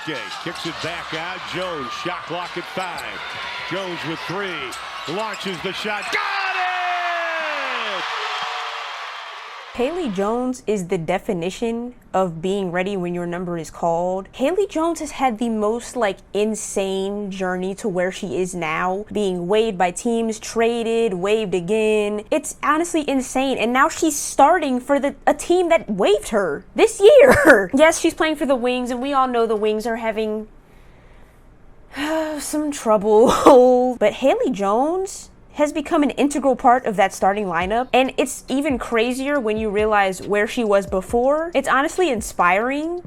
Arike kicks it back out. Jones, shot clock at 5. Jones with 3. Launches the shot. Got it! Haley Jones is the definition of being ready when your number is called. Haley Jones has had the most insane journey to where she is now, being waived by teams, traded, waived again. It's honestly insane. And now she's starting for a team that waived her this year. Yes, she's playing for the Wings, and we all know the Wings are having some trouble. But Haley Jones has become an integral part of that starting lineup, and it's even crazier when you realize where she was before. It's honestly inspiring,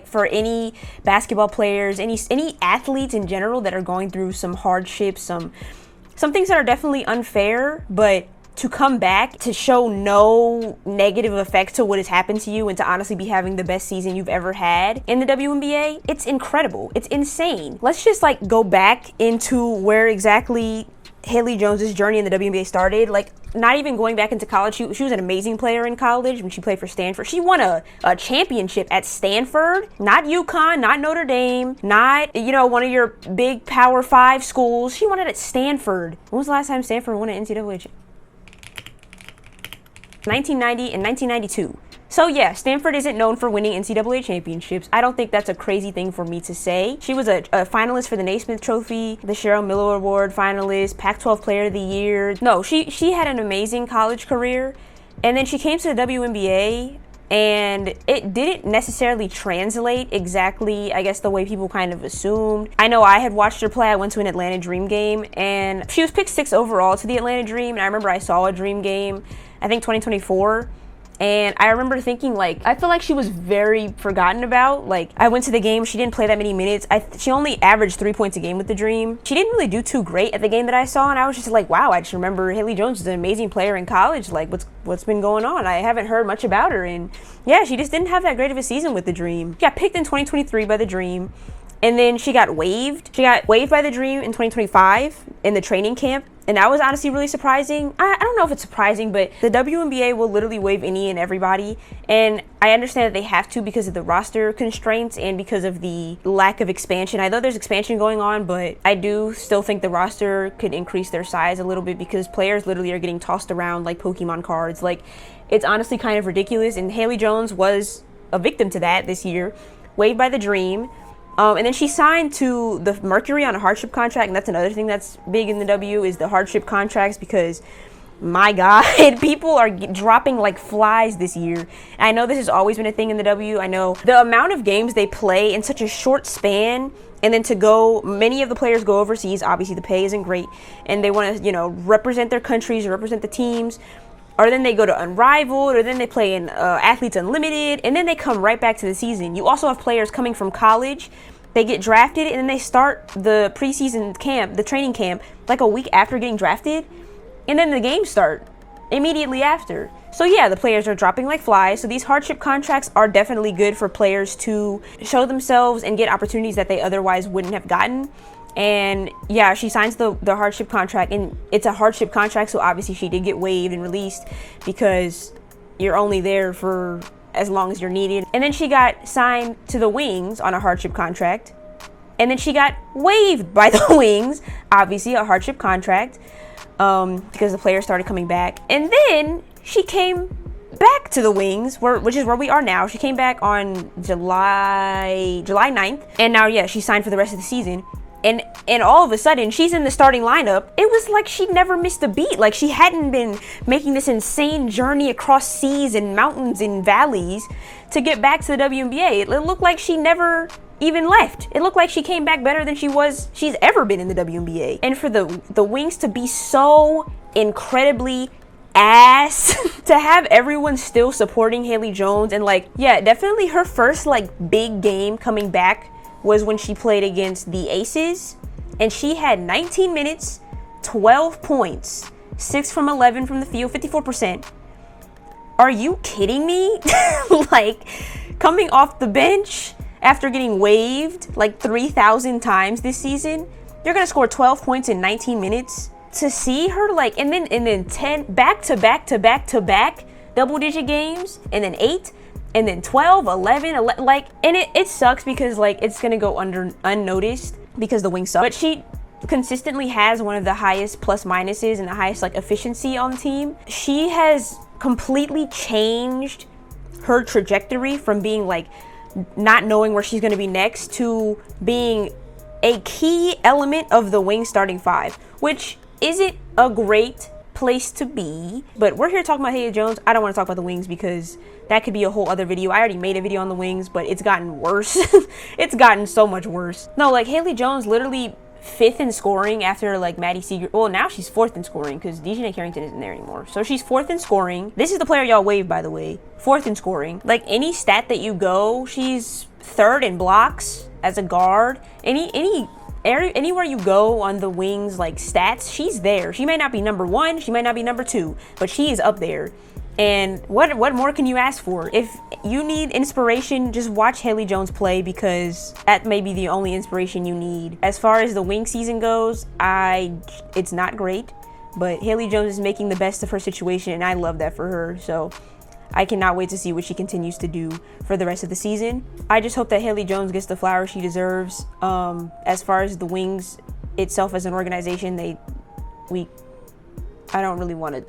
for any basketball players, any athletes in general that are going through some hardships, some things that are definitely unfair, but to come back, to show no negative effects to what has happened to you, and to honestly be having the best season you've ever had in the WNBA, it's incredible. It's insane. Let's just go back into where exactly Haley Jones' journey in the WNBA started. Not even going back into college, she was an amazing player in college when she played for Stanford. She won a championship at Stanford, not UConn, not Notre Dame, not one of your big Power 5 schools. She won it at Stanford. When was the last time Stanford won an NCAA? 1990 and 1992. So yeah, Stanford isn't known for winning NCAA championships. I don't think that's a crazy thing for me to say. She was a finalist for the Naismith Trophy, the Cheryl Miller Award finalist, Pac-12 Player of the Year. No, she had an amazing college career, and then she came to the WNBA, and it didn't necessarily translate exactly, I guess, the way people kind of assumed. I know I had watched her play. I went to an Atlanta Dream game, and she was picked 6 overall to the Atlanta Dream, and I remember I saw a Dream game, I think 2024. And I remember thinking, I feel like she was very forgotten about. I went to the game, she didn't play that many minutes. She only averaged 3 points a game with the Dream. She didn't really do too great at the game that I saw, and I was just wow, I just remember Haley Jones is an amazing player in college. What's been going on? I haven't heard much about her, and yeah, she just didn't have that great of a season with the Dream. She got picked in 2023 by the Dream, and then she got waived. She got waived by the Dream in 2025 in the training camp. And that was honestly really surprising. I don't know if it's surprising, but the WNBA will literally waive any and everybody. And I understand that they have to because of the roster constraints and because of the lack of expansion. I know there's expansion going on, but I do still think the roster could increase their size a little bit because players literally are getting tossed around like Pokemon cards. It's honestly kind of ridiculous. And Haley Jones was a victim to that this year, waived by the Dream. And then she signed to the Mercury on a hardship contract, and that's another thing that's big in the W is the hardship contracts because, my God, people are dropping like flies this year. And I know this has always been a thing in the W. I know the amount of games they play in such a short span, and then many of the players go overseas. Obviously, the pay isn't great, and they want to, represent their countries or represent the teams. Or then they go to Unrivaled, or then they play in Athletes Unlimited, and then they come right back to the season. You also have players coming from college. They get drafted, and then they start the preseason camp, the training camp, a week after getting drafted, and then the games start immediately after. So yeah, the players are dropping like flies. So these hardship contracts are definitely good for players to show themselves and get opportunities that they otherwise wouldn't have gotten. And yeah, she signs the hardship contract, and it's a hardship contract, so obviously she did get waived and released because you're only there for as long as you're needed. And then she got signed to the Wings on a hardship contract, and then she got waived by the Wings, obviously a hardship contract, because the players started coming back. And then she came back to the Wings, which is where we are now. She came back on July 9th, and now yeah, she signed for the rest of the season. And all of a sudden, she's in the starting lineup. It was like she never missed a beat. She hadn't been making this insane journey across seas and mountains and valleys to get back to the WNBA. It looked like she never even left. It looked like she came back better than she's ever been in the WNBA. And for the Wings to be so incredibly ass to have everyone still supporting Haley Jones, and yeah, definitely her first big game coming back was when she played against the Aces, and she had 19 minutes, 12 points, 6 from 11 from the field, 54%. Are you kidding me? Coming off the bench after getting waived 3,000 times this season, you're gonna score 12 points in 19 minutes. To see her and then 10 back to back double-digit games, and then 8, and then 12, 11, like, and it sucks because like it's gonna go unnoticed because the wings suck. But she consistently has one of the highest plus minuses and the highest like efficiency on the team. She has completely changed her trajectory from being like not knowing where she's gonna be next to being a key element of the Wings starting five, which isn't a great place to be. But we're here talking about Haleyjones. I don't want to talk about the Wings because that could be a whole other video. I already made a video on the Wings, but it's gotten worse. It's gotten so much worse. No, like Haleyjones literally 5th in scoring after like Maddie Seeger. Well, now she's 4th in scoring because Dejanay Carrington isn't there anymore. So she's 4th in scoring. This is the player y'all waived, by the way. 4th in scoring. Like any stat that you go, she's 3rd in blocks as a guard. Anywhere you go on the Wings like stats, she's there. She might not be number 1, she might not be number 2, but she is up there. And what more can you ask for? If you need inspiration, just watch Haleyjones play because that may be the only inspiration you need. As far as the Wing season goes, it's not great, but Haleyjones is making the best of her situation, and I love that for her. So I cannot wait to see what she continues to do for the rest of the season. I just hope that Haleyjones gets the flowers she deserves. As far as the Wings itself as an organization, I don't really want to